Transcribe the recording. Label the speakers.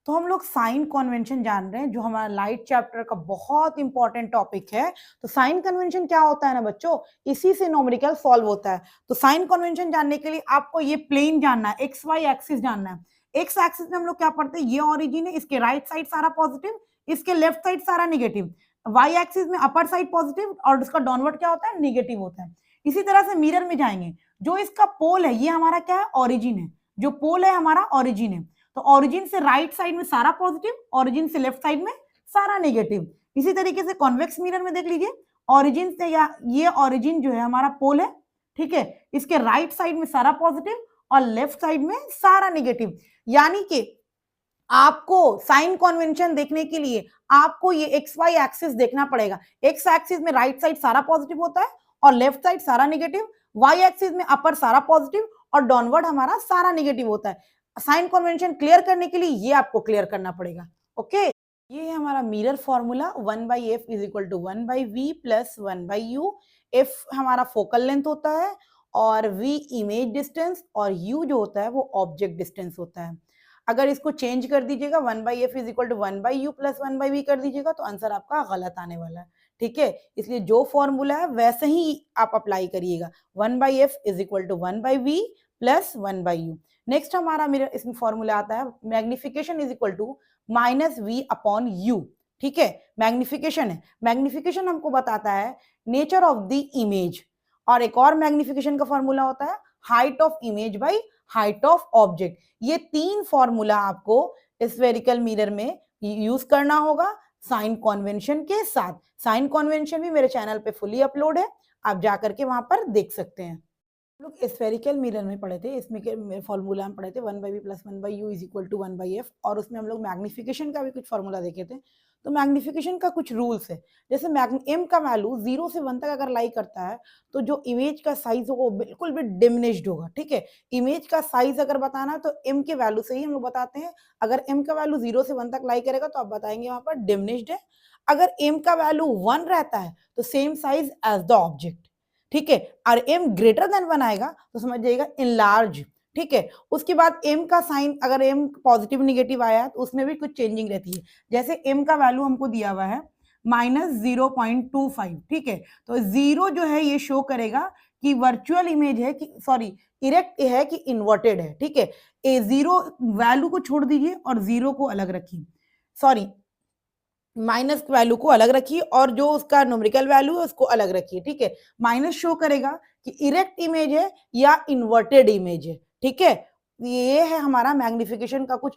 Speaker 1: तो हम लोग साइन कन्वेंशन जान रहे हैं, जो हमारा लाइट चैप्टर का बहुत इंपॉर्टेंट टॉपिक है। तो साइन कन्वेंशन क्या होता है ना बच्चों, इसी से न्यूमेरिकल सॉल्व होता है। तो साइन कन्वेंशन जानने के लिए आपको ये प्लेन जानना है, एक्स वाई एक्सिस जानना है। एक्स एक्सिस में हम लोग क्या पढ़ते हैं, ये ओरिजिन है, इसके राइट साइड सारा पॉजिटिव, इसके लेफ्ट साइड सारा निगेटिव। वाई एक्सिस में अपर साइड पॉजिटिव और इसका डाउनवर्ड क्या होता है, निगेटिव होता है। इसी तरह से मिरर में जाएंगे, जो इसका पोल है ये हमारा क्या है, ओरिजिन है। जो पोल है हमारा ओरिजिन है, तो ओरिजिन से राइट साइड में सारा पॉजिटिव, ओरिजिन से लेफ्ट साइड में सारा नेगेटिव। इसी तरीके से कॉन्वेक्स मिरर में देख लीजिए, ओरिजिन से या ये ओरिजिन जो है हमारा पोल है, ठीक है, इसके राइट साइड में सारा पॉजिटिव और लेफ्ट साइड में सारा नेगेटिव। यानी कि आपको साइन कन्वेंशन देखने के लिए आपको ये एक्स वाई एक्सिस देखना पड़ेगा। एक्स एक्सिस में राइट साइड सारा पॉजिटिव होता है और लेफ्ट साइड सारा नेगेटिव, वाई एक्सिस में अपर सारा पॉजिटिव और डाउनवर्ड हमारा सारा नेगेटिव होता है। साइन कन्वेंशन क्लियर करने के लिए ये आपको क्लियर करना पड़ेगा। ओके, ये है हमारा mirror formula, 1/f is equal to 1/v plus 1/u। F हमारा फोकल लेंथ होता है और v इमेज डिस्टेंस और u जो होता है वो ऑब्जेक्ट डिस्टेंस होता है। अगर इसको चेंज कर दीजिएगा 1/f is equal to 1/u plus 1/v कर दीजिएगा तो आंसर आपका गलत आने वाला है। ठीक है, इसलिए जो फॉर्मूला है वैसे ही आप अप्लाई करिएगा, 1/f is equal to 1/v plus 1/u। Next हमारा मेरा इसमें फॉर्मूला आता है, magnification is equal to minus v upon u। ठीक है, मैग्निफिकेशन है, मैग्निफिकेशन हमको बताता है नेचर ऑफ द इमेज। और एक और मैग्निफिकेशन का फॉर्मूला होता है height of image by height of object. ये तीन फॉर्मूला आपको स्फेरिकल मिरर में यूज करना होगा साइन कन्वेंशन के साथ। साइन कन्वेंशन भी मेरे चैनल पे फुली अपलोड है, आप जाकर के वहां पर देख सकते हैं। लोग स्फेरिकल मिरर में पढ़े थे, इसमें के फॉर्मूला हम पढ़े थे 1/v plus 1/u is equal to 1/f, और उसमें हम लोग मैग्निफिकेशन का भी कुछ फॉर्मूला देखे थे। तो मैग्निफिकेशन का कुछ रूल्स है, जैसे m का वैल्यू 0 से 1 तक अगर लाई करता है तो जो इमेज का साइज होगा वो बिल्कुल भी डिमिनिश्ड होगा। ठीक है, इमेज का साइज अगर बताना है तो m के वैल्यू से ही हम लोग बताते हैं। अगर m का वैल्यू 0 से 1 तक लाई करेगा तो आप बताएंगे वहां पर डिमिनिश्ड है। अगर m का वैल्यू 1 रहता है तो same size as the object. ठीक है, और m ग्रेटर देन 1 आएगा तो समझ जाइएगा इनलार्ज। ठीक है, उसके बाद m का साइन अगर m पॉजिटिव निगेटिव आया है तो उसमें भी कुछ चेंजिंग रहती है। जैसे m का वैल्यू हमको दिया हुआ है -0.25। ठीक है, तो 0 जो है ये शो करेगा कि वर्चुअल इमेज है कि सॉरी इरेक्ट है कि इन्वर्टेड है। ठीक है, ए 0 वैल्यू को छोड़ दीजिए और 0 को अलग रखिए, सॉरी माइनस वैल्यू को अलग रखिए और जो उसका न्यूमेरिकल वैल्यू है उसको अलग रखिए। ठीक है, माइनस शो करेगा कि इरेक्ट इमेज है या इन्वर्टेड इमेज है। ठीक है, ये है हमारा मैग्निफिकेशन का कुछ